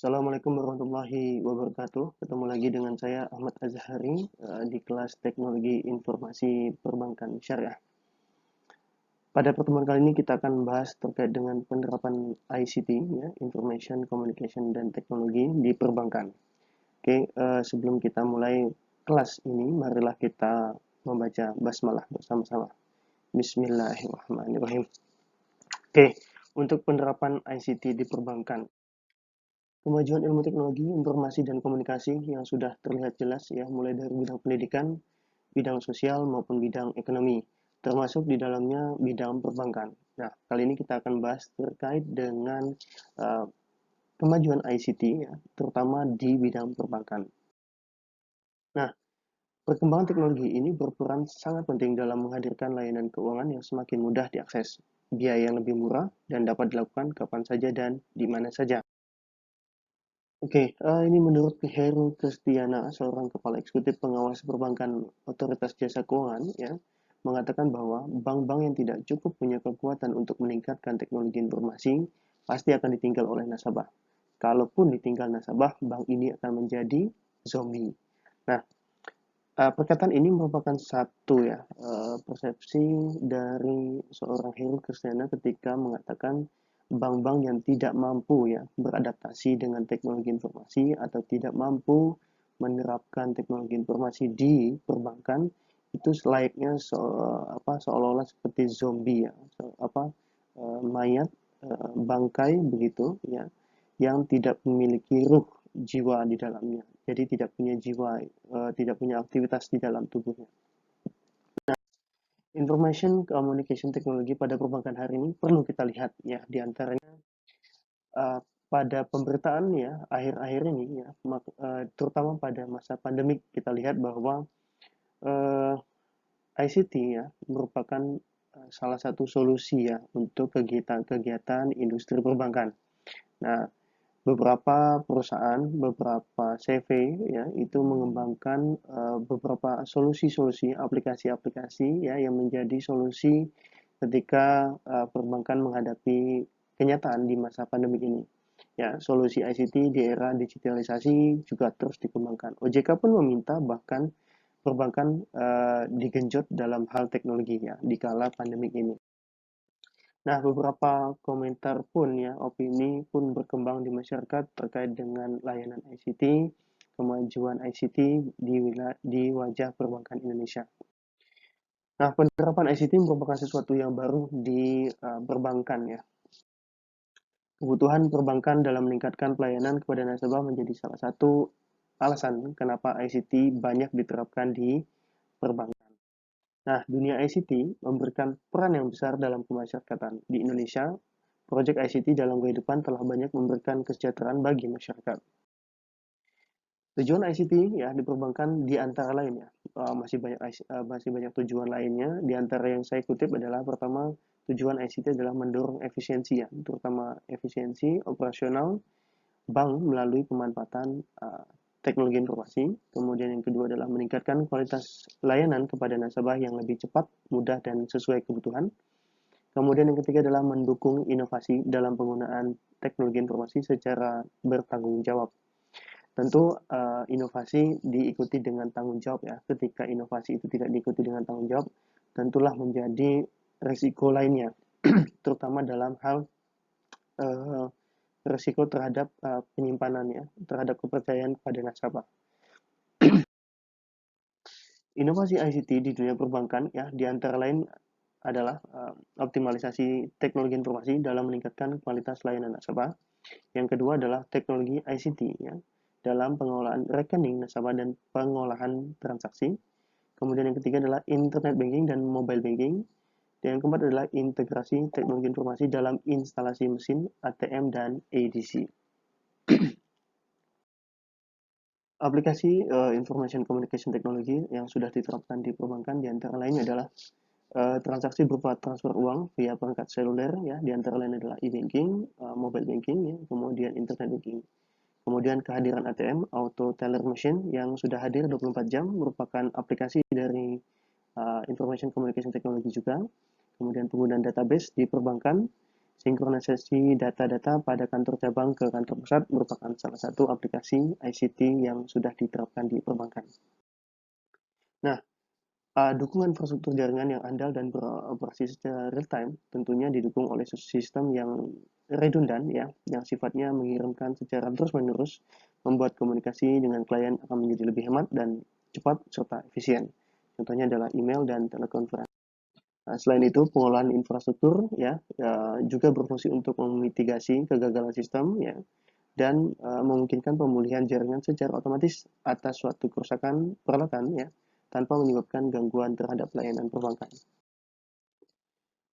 Assalamualaikum warahmatullahi wabarakatuh. Ketemu lagi dengan saya Ahmad Azhari di kelas Teknologi Informasi Perbankan Syariah. Pada pertemuan kali ini kita akan membahas terkait dengan penerapan ICT, ya, Information Communication dan Teknologi di perbankan. Oke, sebelum kita mulai kelas ini, marilah kita membaca basmalah bersama-sama. Bismillahirrahmanirrahim. Oke, untuk penerapan ICT di perbankan. Kemajuan ilmu teknologi, informasi, dan komunikasi yang sudah terlihat jelas ya, mulai dari bidang pendidikan, bidang sosial, maupun bidang ekonomi, termasuk di dalamnya bidang perbankan. Nah, kali ini kita akan bahas terkait dengan uh, kemajuan ICT, ya, terutama di bidang perbankan. Nah, perkembangan teknologi ini berperan sangat penting dalam menghadirkan layanan keuangan yang semakin mudah diakses, biaya yang lebih murah, dan dapat dilakukan kapan saja dan di mana saja. Oke, ini menurut Heru Kristiana, seorang kepala eksekutif pengawas perbankan Otoritas Jasa Keuangan, ya, mengatakan bahwa bank-bank yang tidak cukup punya kekuatan untuk meningkatkan teknologi informasi pasti akan ditinggal oleh nasabah. Kalaupun ditinggal nasabah, bank ini akan menjadi zombie. Nah, perkataan ini merupakan satu ya persepsi dari seorang Heru Kristiana ketika mengatakan bank-bank yang tidak mampu ya beradaptasi dengan teknologi informasi atau tidak mampu menerapkan teknologi informasi di perbankan itu selayaknya seolah-olah seperti zombie ya, mayat, bangkai begitu ya, yang tidak memiliki ruh, jiwa di dalamnya. Jadi tidak punya jiwa, tidak punya aktivitas di dalam tubuhnya. Information communication technology pada perbankan hari ini perlu kita lihat ya, di antaranya pada pemberitaan ya akhir-akhir ini ya, terutama pada masa pandemik kita lihat bahwa ICT ya merupakan salah satu solusi ya untuk kegiatan-kegiatan industri perbankan. Nah, beberapa perusahaan, beberapa CV ya itu mengembangkan beberapa solusi-solusi, aplikasi-aplikasi ya yang menjadi solusi ketika perbankan menghadapi kenyataan di masa pandemi ini. Ya, solusi ICT di era digitalisasi juga terus dikembangkan. OJK pun meminta bahkan perbankan digenjot dalam hal teknologi ya di kala pandemi ini. Nah, beberapa komentar pun ya, opini pun berkembang di masyarakat terkait dengan layanan ICT, kemajuan ICT di wajah perbankan Indonesia. Nah, penerapan ICT merupakan sesuatu yang baru di perbankan ya. Kebutuhan perbankan dalam meningkatkan pelayanan kepada nasabah menjadi salah satu alasan kenapa ICT banyak diterapkan di perbankan. Nah, dunia ICT memberikan peran yang besar dalam kemasyarakatan. Di Indonesia, proyek ICT dalam kehidupan telah banyak memberikan kesejahteraan bagi masyarakat. Tujuan ICT ya di perbankan di antara lainnya masih banyak tujuan lainnya. Di antara yang saya kutip adalah pertama, tujuan ICT adalah mendorong efisiensi ya, terutama efisiensi operasional bank melalui pemanfaatan teknologi informasi. Kemudian yang kedua adalah meningkatkan kualitas layanan kepada nasabah yang lebih cepat, mudah, dan sesuai kebutuhan. Kemudian yang ketiga adalah mendukung inovasi dalam penggunaan teknologi informasi secara bertanggung jawab. Tentu inovasi diikuti dengan tanggung jawab ya. Ketika inovasi itu tidak diikuti dengan tanggung jawab, tentulah menjadi resiko lainnya, terutama dalam hal resiko terhadap penyimpanan ya, terhadap kepercayaan kepada nasabah. Inovasi ICT di dunia perbankan ya, di antara lain adalah optimalisasi teknologi informasi dalam meningkatkan kualitas layanan nasabah. Yang kedua adalah teknologi ICT ya, dalam pengelolaan rekening nasabah dan pengolahan transaksi. Kemudian yang ketiga adalah internet banking dan mobile banking. Dan yang keempat adalah integrasi teknologi informasi dalam instalasi mesin ATM dan ADC. Aplikasi Information Communication Technology yang sudah diterapkan di perbankan di antara lainnya adalah transaksi berupa transfer uang via perangkat seluler ya, di antara lain adalah e-banking, mobile banking ya, kemudian internet banking. Kemudian kehadiran ATM, Auto Teller Machine, yang sudah hadir 24 jam merupakan aplikasi dari Information Communication Technology juga. Kemudian penggunaan database di perbankan, Sinkronisasi data-data pada kantor cabang ke kantor pusat merupakan salah satu aplikasi ICT yang sudah diterapkan di perbankan. Nah, dukungan infrastruktur jaringan yang andal dan beroperasi secara real time tentunya didukung oleh sistem yang redundan ya, yang sifatnya mengirimkan secara terus-menerus, membuat komunikasi dengan klien akan menjadi lebih hemat dan cepat serta efisien. Contohnya adalah email dan telekonferensi. Nah, selain itu, pengolahan infrastruktur ya, juga berfungsi untuk memitigasi kegagalan sistem ya dan memungkinkan pemulihan jaringan secara otomatis atas suatu kerusakan peralatan ya tanpa menyebabkan gangguan terhadap layanan perbankan.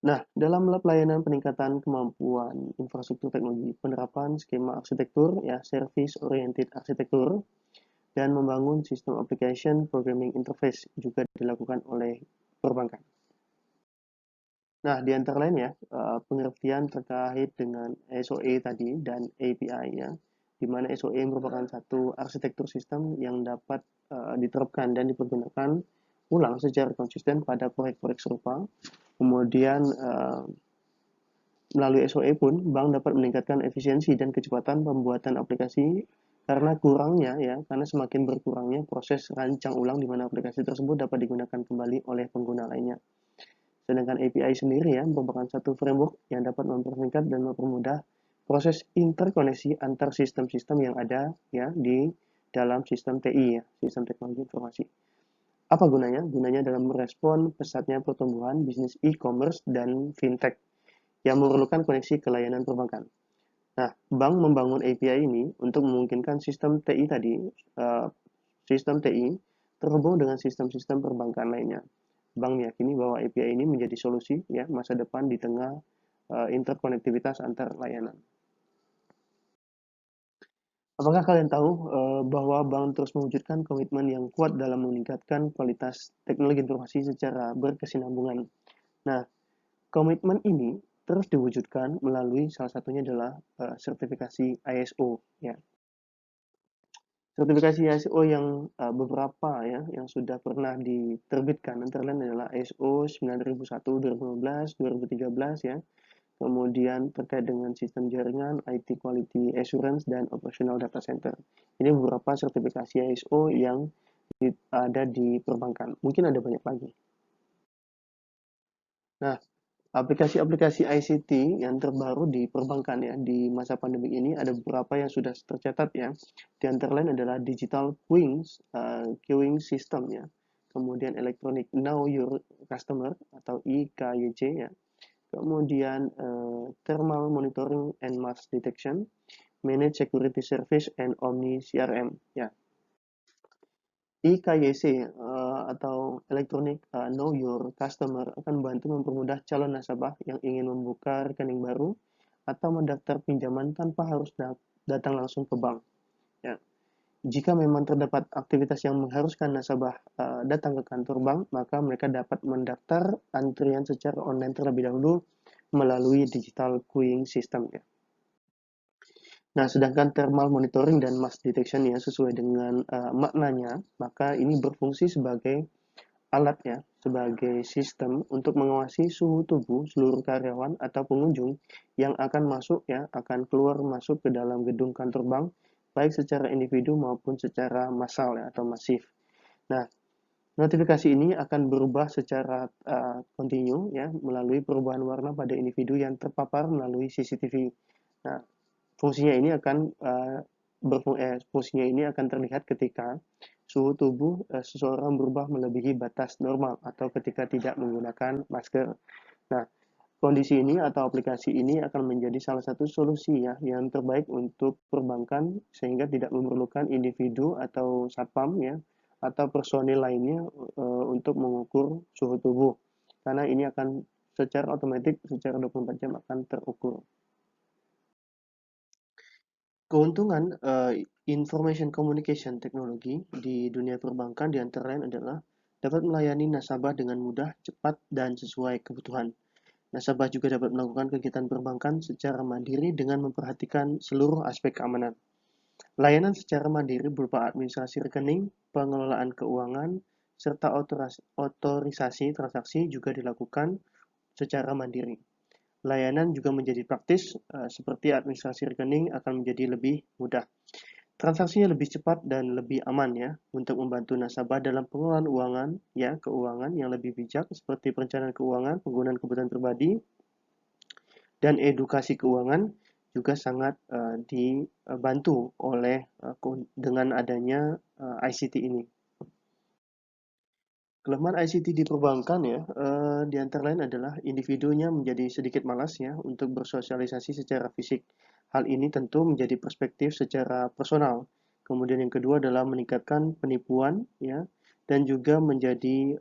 Nah, dalam pelayanan peningkatan kemampuan infrastruktur teknologi, penerapan skema arsitektur ya service oriented arsitektur dan membangun sistem application programming interface juga dilakukan oleh perbankan. Nah, di antara lain ya, pengertian terkait dengan SOA tadi dan API ya, di mana SOA merupakan satu arsitektur sistem yang dapat diterapkan dan dipergunakan ulang secara konsisten pada proyek-proyek serupa. Kemudian melalui SOA pun bank dapat meningkatkan efisiensi dan kecepatan pembuatan aplikasi karena semakin berkurangnya proses rancang ulang di mana aplikasi tersebut dapat digunakan kembali oleh pengguna lainnya. Sedangkan API sendiri ya merupakan satu framework yang dapat mempersingkat dan mempermudah proses interkoneksi antar sistem-sistem yang ada ya di dalam sistem TI ya, sistem teknologi informasi. Apa gunanya? Gunanya dalam merespon pesatnya pertumbuhan bisnis e-commerce dan fintech yang memerlukan koneksi ke layanan perbankan. Nah, bank membangun API ini untuk memungkinkan sistem TI tadi, uh, sistem TI terhubung dengan sistem-sistem perbankan lainnya. Bank meyakini bahwa API ini menjadi solusi ya masa depan di tengah interkonektivitas antar layanan. Apakah kalian tahu bahwa bank terus mewujudkan komitmen yang kuat dalam meningkatkan kualitas teknologi informasi secara berkesinambungan? Nah, komitmen ini terus diwujudkan melalui salah satunya adalah sertifikasi ISO ya. Sertifikasi ISO yang beberapa ya yang sudah pernah diterbitkan antara lain adalah ISO 9001 2015, 2013 ya. Kemudian terkait dengan sistem jaringan, IT Quality Assurance dan Operational Data Center. Ini beberapa sertifikasi ISO yang ada di perbankan. Mungkin ada banyak lagi. Nah, aplikasi-aplikasi ICT yang terbaru di perbankan ya di masa pandemi ini ada beberapa yang sudah tercatat ya. Di antara lain adalah Digital Queuing System ya. Kemudian Electronic Know Your Customer atau EKYC ya. Kemudian Thermal Monitoring and Mass Detection, Managed Security Service and Omni CRM ya. EKYC atau Electronic Know Your Customer akan membantu mempermudah calon nasabah yang ingin membuka rekening baru atau mendaftar pinjaman tanpa harus datang langsung ke bank. Ya. Jika memang terdapat aktivitas yang mengharuskan nasabah datang ke kantor bank, maka mereka dapat mendaftar antrian secara online terlebih dahulu melalui digital queuing system ya. Nah, sedangkan thermal monitoring dan mass detection ya sesuai dengan maknanya, maka ini berfungsi sebagai alat ya, sebagai sistem untuk mengawasi suhu tubuh seluruh karyawan atau pengunjung yang akan masuk ya, akan keluar masuk ke dalam gedung kantor bank, baik secara individu maupun secara massal ya atau masif. Nah, notifikasi ini akan berubah secara kontinu ya melalui perubahan warna pada individu yang terpapar melalui CCTV. Nah, fungsinya ini akan terlihat ketika suhu tubuh seseorang berubah melebihi batas normal atau ketika tidak menggunakan masker. Nah, kondisi ini atau aplikasi ini akan menjadi salah satu solusi ya yang terbaik untuk perbankan sehingga tidak memerlukan individu atau satpam ya atau personil lainnya untuk mengukur suhu tubuh karena ini akan secara otomatis secara 24 jam akan terukur. Keuntungan information communication technology di dunia perbankan di antara lain adalah dapat melayani nasabah dengan mudah, cepat, dan sesuai kebutuhan. Nasabah juga dapat melakukan kegiatan perbankan secara mandiri dengan memperhatikan seluruh aspek keamanan. Layanan secara mandiri berupa administrasi rekening, pengelolaan keuangan, serta otorisasi transaksi juga dilakukan secara mandiri. layanan juga menjadi praktis, seperti administrasi rekening akan menjadi lebih mudah. Transaksinya lebih cepat dan lebih aman ya, untuk membantu nasabah dalam pengelolaan keuangan yang lebih bijak seperti perencanaan keuangan, penggunaan kebutuhan pribadi, dan edukasi keuangan juga sangat dibantu oleh dengan adanya ICT ini. Kelemahan ICT di perbankan ya, di antara lain adalah individunya menjadi sedikit malas ya untuk bersosialisasi secara fisik. Hal ini tentu menjadi perspektif secara personal. Kemudian yang kedua adalah meningkatkan penipuan ya, dan juga menjadi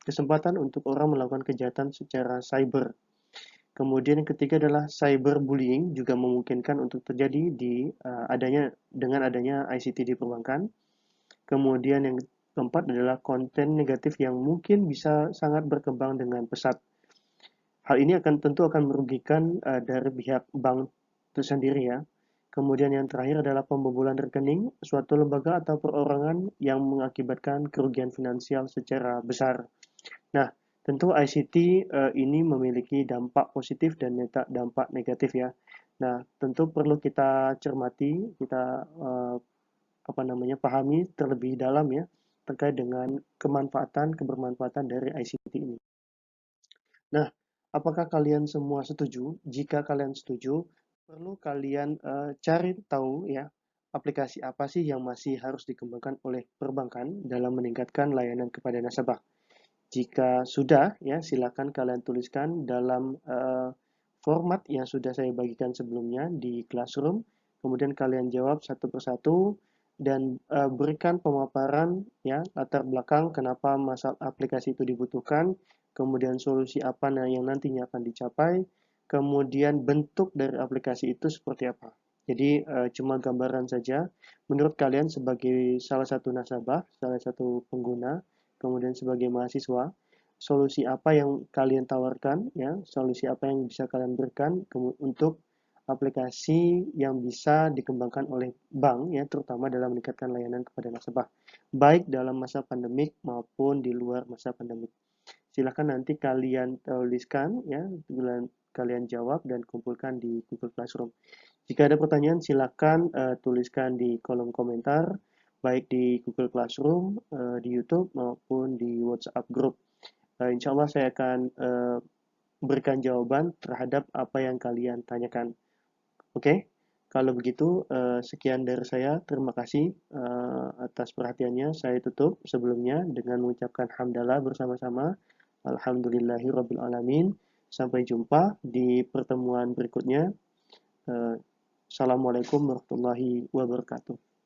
kesempatan untuk orang melakukan kejahatan secara cyber. Kemudian yang ketiga adalah cyberbullying juga memungkinkan untuk terjadi dengan adanya ICT di perbankan. Kemudian yang keempat adalah konten negatif yang mungkin bisa sangat berkembang dengan pesat. Hal ini tentu akan merugikan dari pihak bank itu sendiri ya. Kemudian yang terakhir adalah pembobolan rekening suatu lembaga atau perorangan yang mengakibatkan kerugian finansial secara besar. Nah, tentu ICT ini memiliki dampak positif dan dampak negatif ya. Nah, tentu perlu kita cermati, kita pahami terlebih dalam ya terkait dengan kebermanfaatan dari ICT ini. Nah, apakah kalian semua setuju? Jika kalian setuju, perlu kalian cari tahu ya aplikasi apa sih yang masih harus dikembangkan oleh perbankan dalam meningkatkan layanan kepada nasabah. Jika sudah, ya silakan kalian tuliskan dalam format yang sudah saya bagikan sebelumnya di Classroom. Kemudian kalian jawab satu persatu dan berikan pemaparan ya latar belakang kenapa masalah aplikasi itu dibutuhkan, kemudian solusi apa yang nantinya akan dicapai, kemudian bentuk dari aplikasi itu seperti apa. Jadi cuma gambaran saja. Menurut kalian sebagai salah satu nasabah, salah satu pengguna, kemudian sebagai mahasiswa, solusi apa yang kalian tawarkan ya, solusi apa yang bisa kalian berikan untuk aplikasi yang bisa dikembangkan oleh bank ya, terutama dalam meningkatkan layanan kepada nasabah, baik dalam masa pandemik maupun di luar masa pandemik. Silahkan nanti kalian tuliskan ya, kalian jawab dan kumpulkan di Google Classroom. Jika ada pertanyaan, silakan tuliskan di kolom komentar, baik di Google Classroom, di YouTube, maupun di WhatsApp Group. Insya Allah saya akan berikan jawaban terhadap apa yang kalian tanyakan. Oke, kalau begitu sekian dari saya. Terima kasih atas perhatiannya. Saya tutup sebelumnya dengan mengucapkan hamdalah bersama-sama. Alhamdulillahirrabbilalamin. Sampai jumpa di pertemuan berikutnya. Assalamualaikum warahmatullahi wabarakatuh.